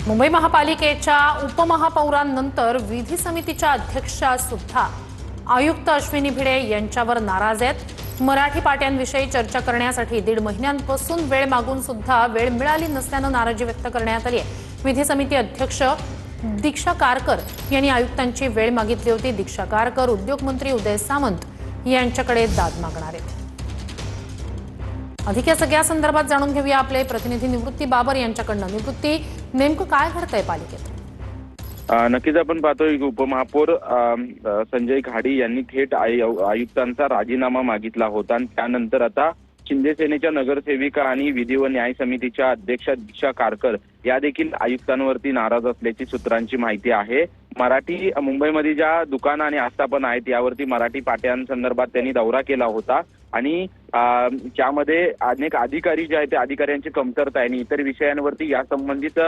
मुंबई महापालिकेच्या उपमहापौरांनंतर विधी समितीच्या अध्यक्षा सुद्धा आयुक्त अश्विनी भिडे यांच्यावर नाराज आहेत। मराठी पाट्यांविषयी चर्चा करण्यासाठी 1.5 महिन्यांपासून वेळ मागून सुद्धा वेळ मिळाली नसल्याने नाराजी व्यक्त करण्यात आली आहे। विधी समिती अध्यक्ष दीक्षा कारकर यांनी आयुक्तांची वेळ मागितली होती। दीक्षा कारकर उद्योगमंत्री उदय सामंत यांच्याकडे दाद मागणार आहेत। अधिक या सगळ्या संदर्भात जाणून घेऊया आपले प्रतिनिधी निवृत्ती बाबर यांच्याकडून। निवृत्ती, नेमकं काय घडतंय पालिकेत? नक्कीच आपण पाहतोय की उपमहापौर संजय घाडी यांनी थेट आयुक्तांचा राजीनामा मागितला होता आणि त्यानंतर आता शिंदे सेनेच्या नगरसेविका आणि विधी व न्याय समितीच्या अध्यक्षा दीक्षा कारकर या देखील आयुक्तांवरती नाराज असल्याची सूत्रांची माहिती आहे। मराठी मुंबईमध्ये ज्या दुकानं आणि आस्थापना आहेत यावरती मराठी पाट्यांसंदर्भात त्यांनी दौरा केला होता आणि त्यामध्ये अनेक अधिकारी जे आहेत त्या अधिकाऱ्यांची कमतरता आहे आणि इतर विषयांवरती या संबंधित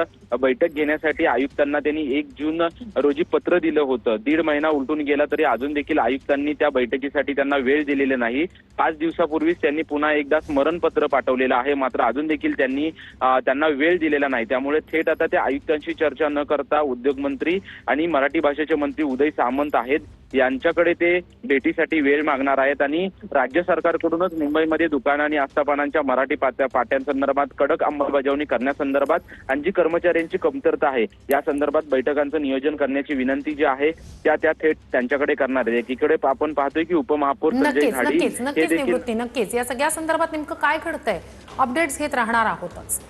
बैठक घेण्यासाठी आयुक्तांना त्यांनी 1 जून रोजी पत्र दिलं होतं। 1.5 महिना उलटून गेला तरी अजून देखील आयुक्तांनी त्या बैठकीसाठी त्यांना वेळ दिलेला नाही। 5 दिवसापूर्वीच त्यांनी पुन्हा एकदा स्मरणपत्र पाठवलेलं आहे, मात्र अजून देखील त्यांना वेळ दिलेला नाही। त्यामुळे थेट आता त्या आयुक्तांशी चर्चा न करता उद्योगमंत्री आणि मराठी भाषेचे मंत्री उदय सामंत आहेत यांच्याकडे ते भेटीसाठी वेळ मागणार आहेत आणि राज्य सरकारकडूनच मुंबईमध्ये दुकानं आणि आस्थापनांच्या मराठी पाट्यांसंदर्भात कडक अंमलबजावणी करण्यासंदर्भात आणि जी कर्मचाऱ्यांची कमतरता आहे या संदर्भात बैठकांचं नियोजन करण्याची विनंती जी आहे त्या थेट त्यांच्याकडे करणार आहे। एकीकडे आपण पाहतोय की उपमहापौर संजय घाडी नक्कीच या सगळ्या संदर्भात नेमकं काय घडतंय अपडेट्स घेत राहणार आहोतच।